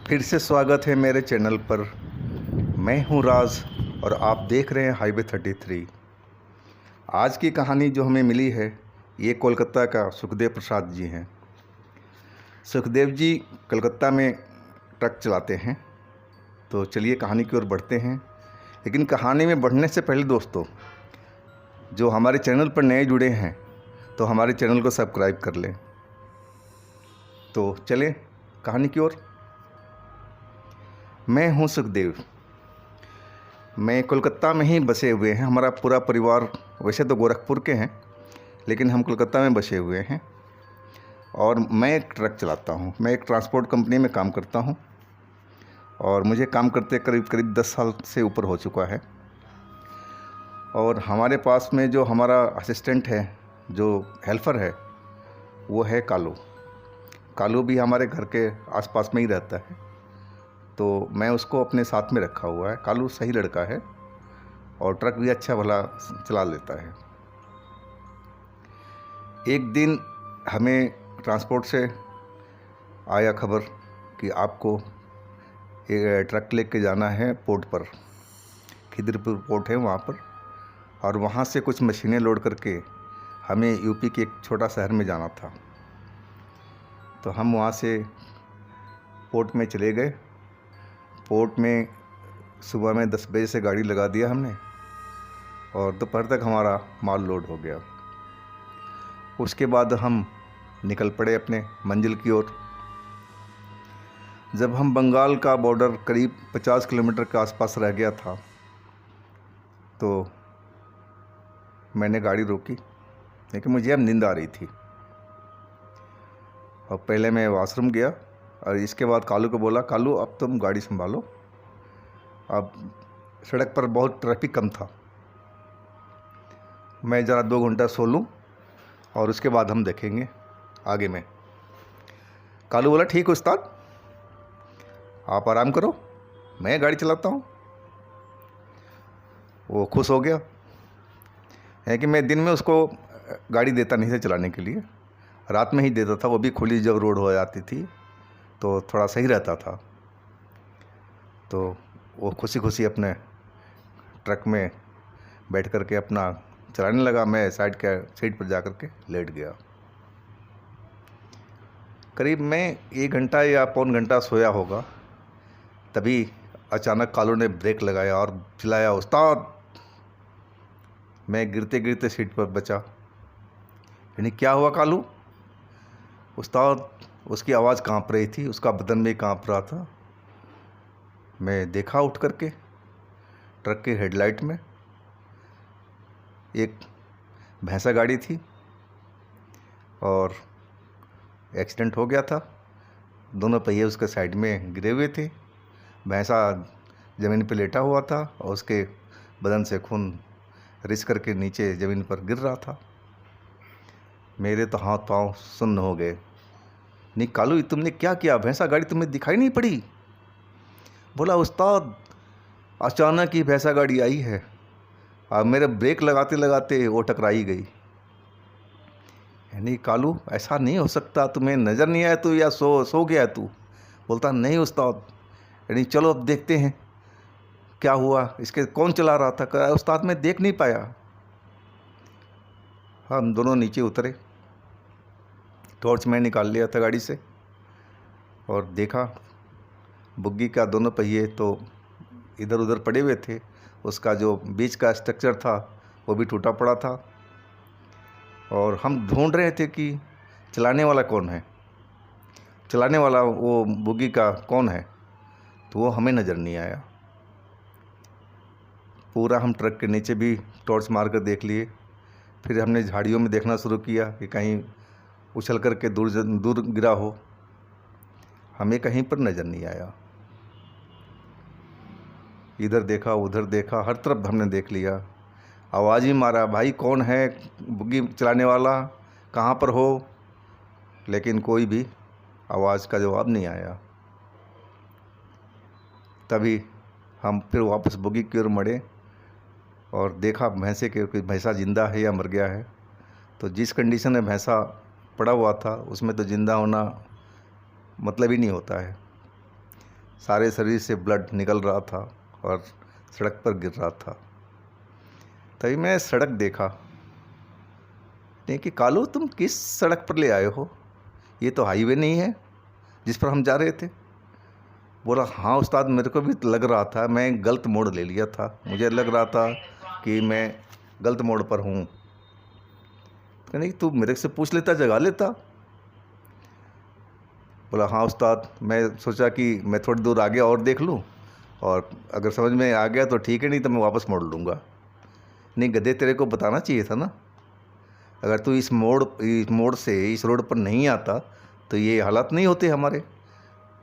फिर से स्वागत है मेरे चैनल पर। मैं हूं राज और आप देख रहे हैं हाईवे 33। आज की कहानी जो हमें मिली है ये कोलकाता का सुखदेव प्रसाद जी हैं। सुखदेव जी कलकत्ता में ट्रक चलाते हैं। तो चलिए कहानी की ओर बढ़ते हैं। लेकिन कहानी में बढ़ने से पहले दोस्तों, जो हमारे चैनल पर नए जुड़े हैं तो हमारे चैनल को सब्सक्राइब कर लें। तो चलें कहानी की ओर। मैं हूं सुखदेव। मैं कोलकाता में ही बसे हुए हैं। हमारा पूरा परिवार वैसे तो गोरखपुर के हैं, लेकिन हम कोलकाता में बसे हुए हैं। और मैं एक ट्रक चलाता हूं। मैं एक ट्रांसपोर्ट कंपनी में काम करता हूं और मुझे काम करते करीब 10 साल से ऊपर हो चुका है। और हमारे पास में जो हमारा असिस्टेंट है, जो हेल्पर है, वो है कालू। कालू भी हमारे घर के आसपास में ही रहता है, तो मैं उसको अपने साथ में रखा हुआ है। कालू सही लड़का है और ट्रक भी अच्छा भला चला लेता है। एक दिन हमें ट्रांसपोर्ट से आया खबर कि आपको एक ट्रक लेके जाना है पोर्ट पर। खिदरपुर पोर्ट है वहाँ पर, और वहाँ से कुछ मशीनें लोड करके हमें यूपी के एक छोटा शहर में जाना था। तो हम वहाँ से पोर्ट में चले गए। पोर्ट में सुबह में 10 बजे से गाड़ी लगा दिया हमने और दोपहर तक हमारा माल लोड हो गया। उसके बाद हम निकल पड़े अपने मंजिल की ओर। जब हम बंगाल का बॉर्डर करीब 50 किलोमीटर के आसपास रह गया था, तो मैंने गाड़ी रोकी, लेकिन मुझे अब नींद आ रही थी। और पहले मैं वॉशरूम गया और इसके बाद कालू को बोला, कालू अब तुम गाड़ी संभालो, अब सड़क पर बहुत ट्रैफिक कम था, मैं ज़रा 2 घंटा सो लूँ और उसके बाद हम देखेंगे आगे में। कालू बोला, ठीक उस्ताद, आप आराम करो, मैं गाड़ी चलाता हूँ। वो खुश हो गया है कि मैं दिन में उसको गाड़ी देता नहीं था चलाने के लिए, रात में ही देता था, वो भी खुली जब रोड हो जाती थी तो थोड़ा सही रहता था। तो वो खुशी खुशी अपने ट्रक में बैठ कर के अपना चलाने लगा। मैं साइड के सीट पर जा कर के लेट गया। करीब मैं 1 घंटा या पौन घंटा सोया होगा, तभी अचानक कालू ने ब्रेक लगाया और चिल्लाया, उस्ताद। मैं गिरते गिरते सीट पर बचा। यानी क्या हुआ कालू? उस्ताद, उसकी आवाज़ कांप रही थी, उसका बदन भी कांप रहा था। मैं देखा उठ करके, ट्रक के हेडलाइट में एक भैंसा गाड़ी थी और एक्सीडेंट हो गया था। दोनों पहिए उसके साइड में गिरे हुए थे। भैंसा ज़मीन पर लेटा हुआ था और उसके बदन से खून रिस करके नीचे ज़मीन पर गिर रहा था। मेरे तो हाथ पांव सुन्न हो गए। नहीं कालू, तुमने क्या किया? भैंसा गाड़ी तुम्हें दिखाई नहीं पड़ी? बोला, उस्ताद, अचानक ही भैंसा गाड़ी आई है और मेरे ब्रेक लगाते लगाते वो टकराई गई। नहीं कालू, ऐसा नहीं हो सकता, तुम्हें नज़र नहीं आया तू या सो गया है तू? बोलता, नहीं उस्ताद। यानी चलो अब देखते हैं क्या हुआ, इसके कौन चला रहा था? कहा, उस्ताद मैं देख नहीं पाया। हम दोनों नीचे उतरे, टॉर्च मैं निकाल लिया था गाड़ी से और देखा बुग्गी का दोनों पहिए तो इधर उधर पड़े हुए थे। उसका जो बीच का स्ट्रक्चर था वो भी टूटा पड़ा था। और हम ढूंढ रहे थे कि चलाने वाला कौन है, चलाने वाला वो बुग्गी का कौन है, तो वो हमें नज़र नहीं आया। पूरा हम ट्रक के नीचे भी टॉर्च मार कर देख लिए। फिर हमने झाड़ियों में देखना शुरू किया कि कहीं उछल कर के दूर गिरा हो। हमें कहीं पर नज़र नहीं आया। इधर देखा उधर देखा, हर तरफ हमने देख लिया। आवाज़ ही मारा, भाई कौन है बुग्गी चलाने वाला, कहाँ पर हो? लेकिन कोई भी आवाज़ का जवाब नहीं आया। तभी हम फिर वापस बुग्गी की ओर मुड़े और देखा भैंसे के कि भैंसा ज़िंदा है या मर गया है। तो जिस कंडीशन में भैंसा पड़ा हुआ था उसमें तो ज़िंदा होना मतलब ही नहीं होता है। सारे शरीर से ब्लड निकल रहा था और सड़क पर गिर रहा था। तभी मैं सड़क देखा, नहीं कि कालू तुम किस सड़क पर ले आए हो, ये तो हाईवे नहीं है जिस पर हम जा रहे थे। बोला हाँ उस्ताद, मेरे को भी लग रहा था, मैं गलत मोड़ ले लिया था, मुझे लग रहा था कि मैं गलत मोड़ पर हूँ। नहीं तू मेरे से पूछ लेता, जगा लेता। बोला हाँ उस्ताद, मैं सोचा कि मैं थोड़ी दूर आगे और देख लूँ, और अगर समझ में आ गया तो ठीक है, नहीं तो मैं वापस मोड़ लूँगा। नहीं गधे, तेरे को बताना चाहिए था ना, अगर तू इस मोड़ से इस रोड पर नहीं आता तो ये हालात नहीं होते हमारे।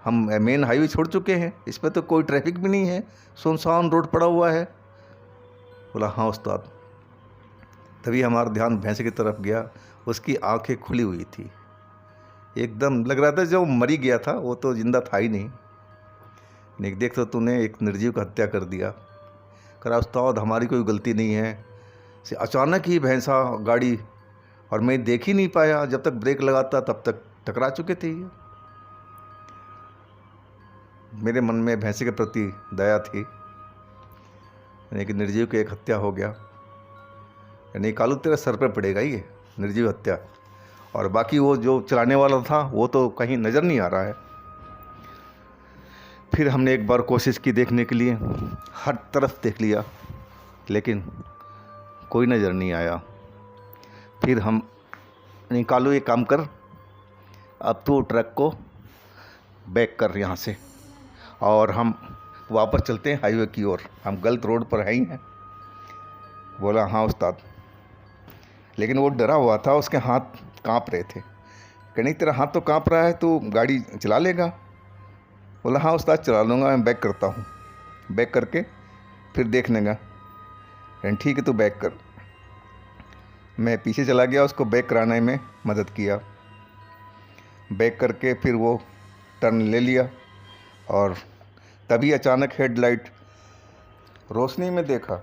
हम मेन हाईवे छोड़ चुके हैं, इस पर तो कोई ट्रैफिक भी नहीं है, सुनसान रोड पड़ा हुआ है। बोला हाँ उस्ताद। तभी हमारा ध्यान भैंस की तरफ गया, उसकी आंखें खुली हुई थी, एकदम लग रहा था जो मरी गया था वो तो जिंदा था ही नहीं। देख तो तूने एक निर्जीव का हत्या कर दिया। करा उस्ताद हमारी कोई गलती नहीं है, से अचानक ही भैंसा गाड़ी, और मैं देख ही नहीं पाया, जब तक ब्रेक लगाता तब तक टकरा चुके थे ये। मेरे मन में भैंसे के प्रति दया थी, यानी कि निर्जीव की एक हत्या हो गया, यानी कालू तेरा सर पर पड़ेगा ये निर्जीव हत्या, और बाकी वो जो चलाने वाला था वो तो कहीं नज़र नहीं आ रहा है। फिर हमने एक बार कोशिश की देखने के लिए, हर तरफ देख लिया लेकिन कोई नज़र नहीं आया। फिर हम नहीं कालू एक काम कर, अब तू ट्रक को बैक कर यहाँ से और हम वापस चलते हैं हाईवे की ओर, हम गलत रोड पर है ही हैं। बोला हाँ उस्ताद। लेकिन वो डरा हुआ था, उसके हाथ कांप रहे थे। कि नहीं तेरा हाथ तो कांप रहा है, तू गाड़ी चला लेगा। बोला हाँ उस्ताद चला लूँगा, मैं बैक करता हूँ, बैक करके फिर देख लेगा। ठीक है तू बैक कर। मैं पीछे चला गया, उसको बैक कराने में मदद किया। बैक करके फिर वो टर्न ले लिया, और तभी अचानक हेडलाइट रोशनी में देखा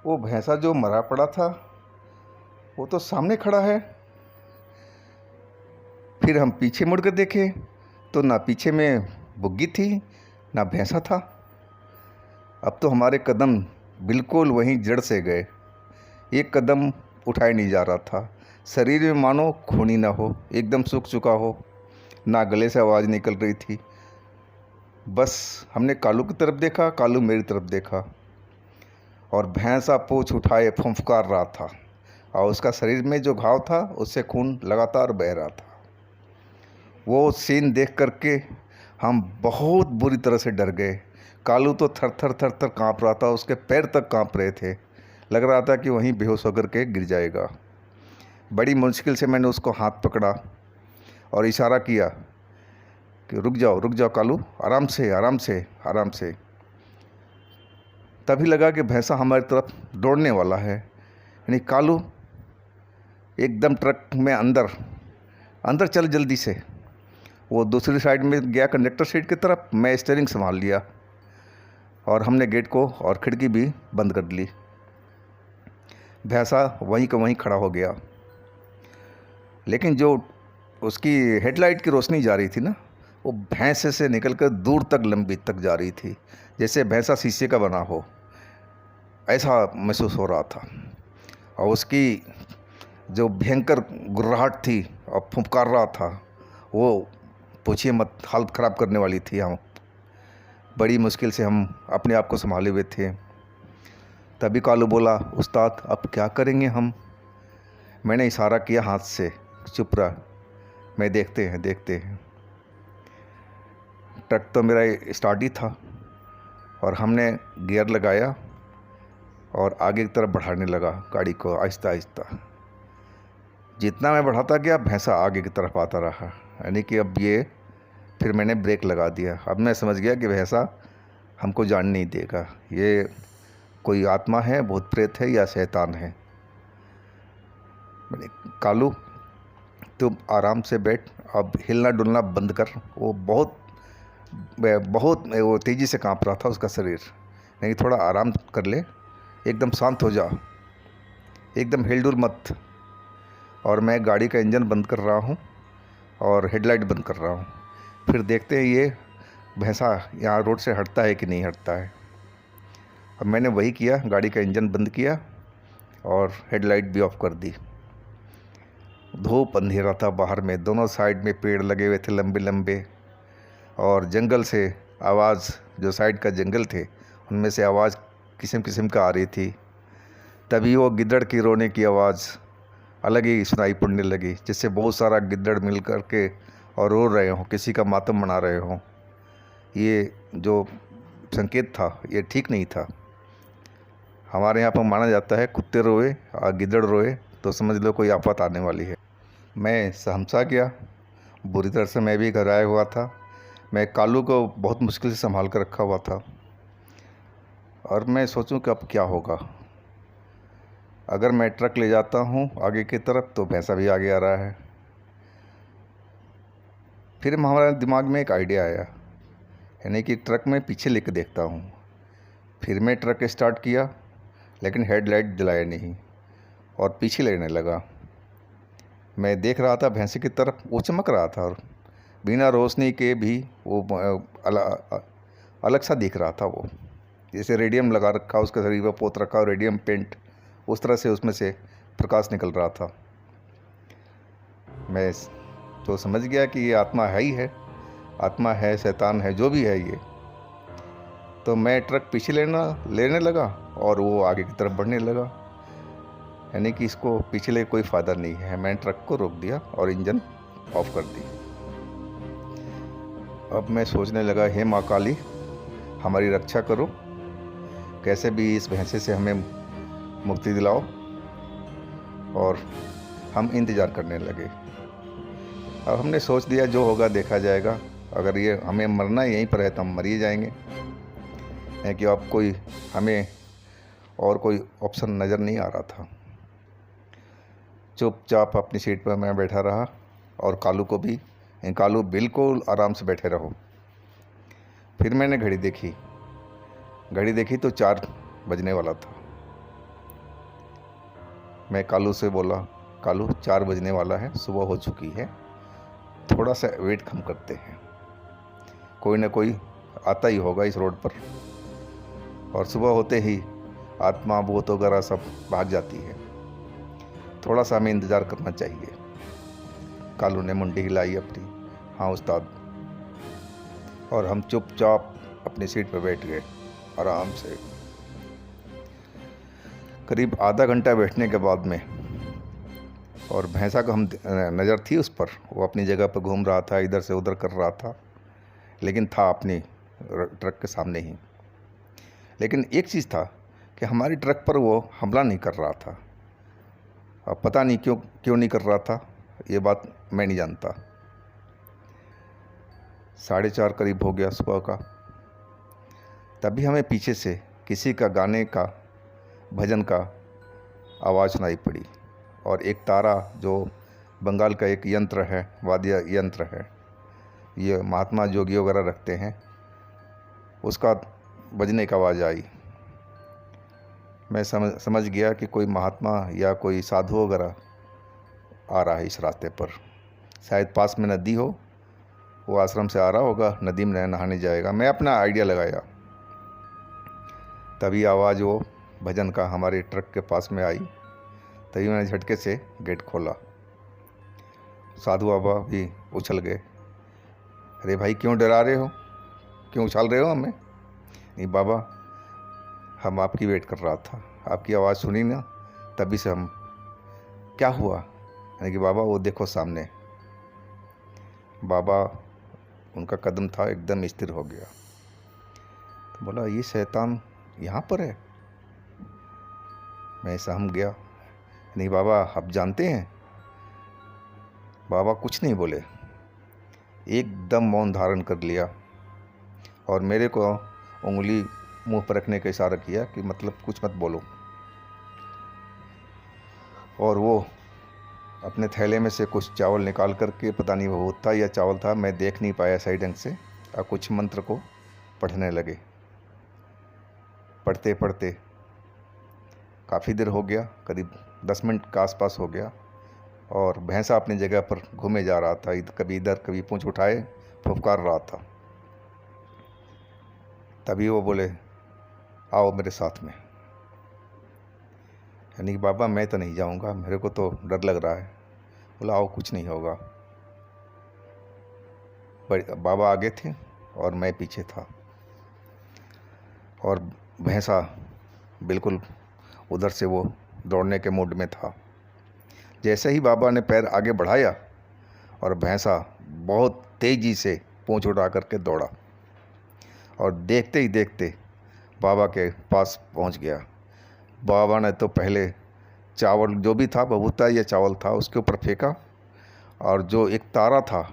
वो भैंसा जो मरा पड़ा था वो तो सामने खड़ा है। फिर हम पीछे मुड़ कर देखे तो ना पीछे में बुग्गी थी ना भैंसा था। अब तो हमारे कदम बिल्कुल वहीं जड़ से गए, एक कदम उठाया नहीं जा रहा था। शरीर में मानो खून ही ना हो, एकदम सूख चुका हो, ना गले से आवाज़ निकल रही थी। बस हमने कालू की तरफ देखा, कालू मेरी तरफ देखा, और भैंसा पूंछ उठाए फुंफकार रहा था, और उसका शरीर में जो घाव था उससे खून लगातार बह रहा था। वो सीन देख करके हम बहुत बुरी तरह से डर गए। कालू तो थर थर थर थर काँप रहा था, उसके पैर तक काँप रहे थे, लग रहा था कि वहीं बेहोश होकर के गिर जाएगा। बड़ी मुश्किल से मैंने उसको हाथ पकड़ा और इशारा किया कि रुक जाओ कालू, आराम से आराम से आराम से। तभी लगा कि भैंसा हमारी तरफ दौड़ने वाला है, यानी कालू एकदम ट्रक में अंदर चल जल्दी से। वो दूसरी साइड में गया कंडक्टर सीट की तरफ, मैं स्टीयरिंग संभाल लिया, और हमने गेट को और खिड़की भी बंद कर ली। भैंसा वहीं का वहीं खड़ा हो गया, लेकिन जो उसकी हेडलाइट की रोशनी जा रही थी ना, वो भैंसे से निकलकर दूर तक लंबी तक जा रही थी, जैसे भैंसा शीशे का बना हो, ऐसा महसूस हो रहा था। और उसकी जो भयंकर गुर्राहट थी और फुंकार रहा था, वो पूछिए मत, हालत ख़राब करने वाली थी। हम बड़ी मुश्किल से हम अपने आप को संभाले हुए थे। तभी कालू बोला उस्ताद अब क्या करेंगे हम। मैंने इशारा किया हाथ से, चुप रहा, मैं देखते हैं। ट्रक तो मेरा स्टार्ट ही था, और हमने गियर लगाया और आगे की तरफ बढ़ाने लगा गाड़ी को आहिस्ता आहिस्ता। जितना मैं बढ़ाता गया भैंसा आगे की तरफ आता रहा, यानी कि अब ये फिर मैंने ब्रेक लगा दिया। अब मैं समझ गया कि भैंसा हमको जान नहीं देगा, ये कोई आत्मा है, भूत प्रेत है या शैतान है। मैंने कालू तुम आराम से बैठ, अब हिलना डुलना बंद कर। वो बहुत वो तेज़ी से कांप रहा था उसका शरीर, नहीं थोड़ा आराम कर ले, एकदम शांत हो जा, एकदम हिलडुल मत। और मैं गाड़ी का इंजन बंद कर रहा हूँ और हेडलाइट बंद कर रहा हूँ। फिर देखते हैं ये भैंसा यहाँ रोड से हटता है कि नहीं हटता है। अब मैंने वही किया, गाड़ी का इंजन बंद किया और हेडलाइट भी ऑफ कर दी। धूप अंधेरा था बाहर में, दोनों साइड में पेड़ लगे हुए थे लंबे लंबे, और जंगल से आवाज़, जो साइड का जंगल थे उनमें से आवाज़ किस्म किस्म का आ रही थी। तभी वो गिद्दड़ की रोने की आवाज़ अलग ही सुनाई पड़ने लगी, जिससे बहुत सारा गिद्दड़ मिल कर के और रो रहे हों, किसी का मातम मना रहे हों। ये जो संकेत था ये ठीक नहीं था। हमारे यहाँ पर माना जाता है कुत्ते रोए और गिद्दड़ रोए तो समझ लो कोई आफत आने वाली है। मैं सहमसा गया, बुरी तरह से मैं भी घबराया हुआ था। मैं कालू को बहुत मुश्किल से संभाल कर रखा हुआ था और मैं सोचूं कि अब क्या होगा। अगर मैं ट्रक ले जाता हूं आगे की तरफ तो भैंसा भी आगे आ रहा है। फिर हमारे दिमाग में एक आइडिया आया, यानी कि ट्रक में पीछे लेकर देखता हूं। फिर मैं ट्रक स्टार्ट किया, लेकिन हेडलाइट जलाया नहीं और पीछे लेने लगा। मैं देख रहा था भैंसे की तरफ, वो चमक रहा था और बिना रोशनी के भी वो अलग सा दिख रहा था। वो जैसे रेडियम लगा रखा, उसका शरीर पर पोत रखा और रेडियम पेंट, उस तरह से उसमें से प्रकाश निकल रहा था। मैं तो समझ गया कि ये आत्मा है ही है, आत्मा है, शैतान है, जो भी है ये। तो मैं ट्रक पीछे लेने लगा और वो आगे की तरफ बढ़ने लगा, यानी कि इसको पीछे ले कोई फ़ायदा नहीं है। मैंने ट्रक को रोक दिया और इंजन ऑफ कर दी। अब मैं सोचने लगा, हे माँ काली, हमारी रक्षा करो, कैसे भी इस भैंसे से हमें मुक्ति दिलाओ। और हम इंतज़ार करने लगे। अब हमने सोच दिया जो होगा देखा जाएगा, अगर ये हमें मरना यहीं पर है तो हम मर ही जाएंगे, है कि अब कोई हमें और कोई ऑप्शन नज़र नहीं आ रहा था। चुपचाप अपनी सीट पर मैं बैठा रहा और कालू को भी, कालू बिल्कुल आराम से बैठे रहो। फिर मैंने घड़ी देखी तो 4 बजने वाला था। मैं कालू से बोला, कालू 4 बजने वाला है, सुबह हो चुकी है, थोड़ा सा वेट कम करते हैं, कोई ना कोई आता ही होगा इस रोड पर, और सुबह होते ही आत्मा भूत वगैरह सब भाग जाती है, थोड़ा सा हमें इंतज़ार करना चाहिए। कालू ने मुंडी हिलाई अपनी, हाँ उस्ताद। और हम चुपचाप अपनी सीट पर बैठ गए आराम से। करीब आधा घंटा बैठने के बाद में, और भैंसा को हम नज़र थी उस पर, वो अपनी जगह पर घूम रहा था, इधर से उधर कर रहा था, लेकिन था अपनी ट्रक के सामने ही। लेकिन एक चीज़ था कि हमारी ट्रक पर वो हमला नहीं कर रहा था। अब पता नहीं क्यों नहीं कर रहा था, ये बात मैं नहीं जानता। 4:30 करीब हो गया सुबह का। तभी हमें पीछे से किसी का गाने का, भजन का आवाज़ सुनाई पड़ी, और एक तारा, जो बंगाल का एक यंत्र है, वाद्य यंत्र है, ये महात्मा जोगी वगैरह रखते हैं, उसका बजने की आवाज़ आई। मैं समझ गया कि कोई महात्मा या कोई साधु वगैरह आ रहा है इस रास्ते पर। शायद पास में नदी हो, वो आश्रम से आ रहा होगा, नदी में नहाने जाएगा। मैं अपना आइडिया लगाया। तभी आवाज़ वो भजन का हमारे ट्रक के पास में आई। तभी मैंने झटके से गेट खोला। साधु बाबा भी उछल गए, अरे भाई क्यों डरा रहे हो, क्यों उछाल रहे हो हमें? नहीं बाबा, हम आपकी वेट कर रहा था, आपकी आवाज़ सुनी ना, तभी से हम। क्या हुआ? यानी कि बाबा वो देखो सामने। बाबा, उनका कदम था एकदम स्थिर हो गया। तो बोला, ये शैतान यहाँ पर है? मैं सहम गया। नहीं बाबा, आप जानते हैं? बाबा कुछ नहीं बोले, एकदम मौन धारण कर लिया और मेरे को उंगली मुंह पर रखने का इशारा किया कि मतलब कुछ मत बोलो। और वो अपने थैले में से कुछ चावल निकाल करके, पता नहीं वो भूत था या चावल था, मैं देख नहीं पाया सही ढंग से, और कुछ मंत्र को पढ़ने लगे। पढ़ते पढ़ते काफ़ी देर हो गया, करीब 10 मिनट के आसपास हो गया, और भैंसा अपनी जगह पर घूमे जा रहा था, कभी इधर कभी पूंछ उठाए फुफकार रहा था। तभी वो बोले आओ मेरे साथ में। यानी कि बाबा मैं तो नहीं जाऊंगा, मेरे को तो डर लग रहा है। बोला आओ कुछ नहीं होगा। बाबा आगे थे और मैं पीछे था, और भैंसा बिल्कुल उधर से वो दौड़ने के मूड में था। जैसे ही बाबा ने पैर आगे बढ़ाया और भैंसा बहुत तेज़ी से पूंछ उठा करके दौड़ा, और देखते ही देखते बाबा के पास पहुंच गया। बाबा ने तो पहले चावल जो भी था, बबूता या चावल था, उसके ऊपर फेंका, और जो एक तारा था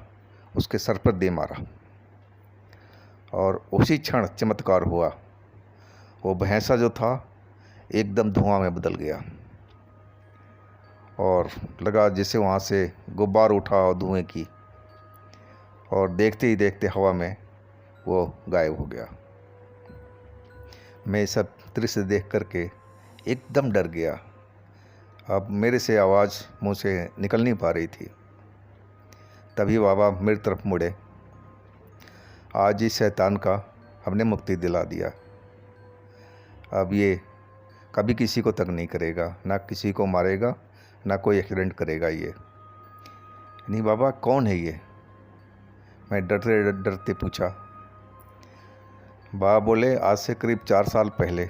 उसके सर पर दे मारा, और उसी क्षण चमत्कार हुआ। वो भैंसा जो था एकदम धुआं में बदल गया, और लगा जैसे वहाँ से गुब्बार उठा और धुएं की, और देखते ही देखते हवा में वो गायब हो गया। मैं सब दृश्य देख करके एकदम डर गया। अब मेरे से आवाज़ मुँह से निकल नहीं पा रही थी। तभी बाबा मेरी तरफ मुड़े, आज इस शैतान का हमने मुक्ति दिला दिया। अब ये कभी किसी को तंग नहीं करेगा, ना किसी को मारेगा, ना कोई एक्सीडेंट करेगा। ये नहीं बाबा कौन है ये? मैं डरते डरते पूछा। बाबा बोले आज से करीब 4 साल पहले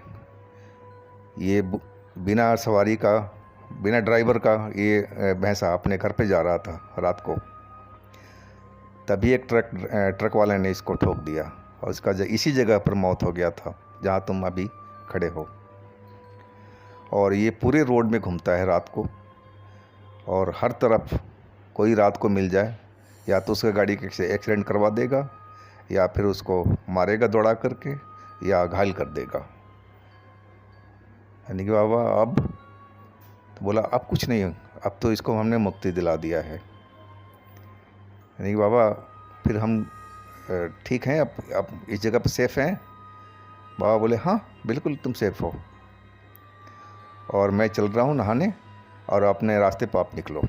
ये बिना सवारी का, बिना ड्राइवर का ये भैंसा अपने घर पे जा रहा था रात को। तभी एक ट्रक वाले ने इसको ठोक दिया, और इसका इसी जगह पर मौत हो गया था जहाँ तुम अभी खड़े हो। और ये पूरे रोड में घूमता है रात को, और हर तरफ कोई रात को मिल जाए या तो उसका गाड़ी के एक्सीडेंट करवा देगा, या फिर उसको मारेगा दौड़ा करके, या घायल कर देगा। यानी कि बाबा अब तो बोला अब कुछ नहीं, अब तो इसको हमने मुक्ति दिला दिया है। यानी कि बाबा फिर हम ठीक हैं, अब इस जगह पर सेफ़ हैं? बाबा बोले हाँ बिल्कुल तुम सेफ़ हो, और मैं चल रहा हूँ नहाने, और अपने रास्ते पर आप निकलो।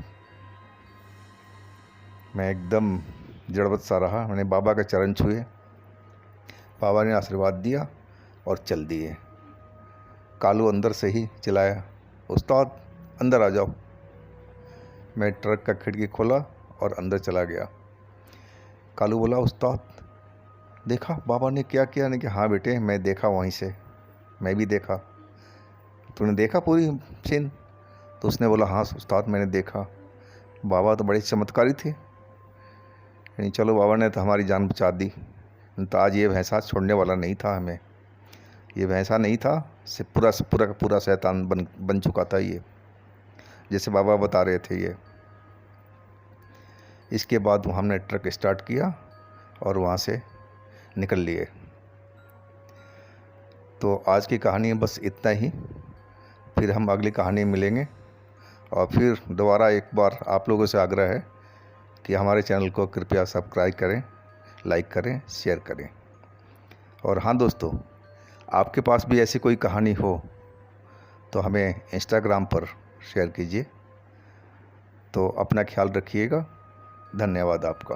मैं एकदम जड़वत सा रहा। मैंने बाबा के चरण छुए, बाबा ने आशीर्वाद दिया और चल दिए। कालू अंदर से ही चिल्लाया उस्ताद अंदर आ जाओ। मैं ट्रक का खिड़की खोला और अंदर चला गया। कालू बोला उस्ताद देखा बाबा ने क्या किया? नहीं कि हाँ बेटे मैं देखा, वहीं से मैं भी देखा। तूने देखा पूरी सीन? तो उसने बोला हाँ उस्ताद मैंने देखा। बाबा तो बड़े चमत्कारी थे। यानी चलो बाबा ने तो हमारी जान बचा दी, तो आज ये भैंसा छोड़ने वाला नहीं था हमें। ये भैंसा नहीं था, से पूरा का पूरा शैतान बन चुका था ये, जैसे बाबा बता रहे थे ये। इसके बाद हमने ट्रक स्टार्ट किया और वहाँ से निकल लिए। तो आज की कहानी बस इतना ही। फिर हम अगली कहानी मिलेंगे, और फिर दोबारा एक बार आप लोगों से आग्रह है कि हमारे चैनल को कृपया सब्सक्राइब करें, लाइक करें, शेयर करें। और हाँ दोस्तों, आपके पास भी ऐसी कोई कहानी हो तो हमें इंस्टाग्राम पर शेयर कीजिए। तो अपना ख्याल रखिएगा। धन्यवाद आपका।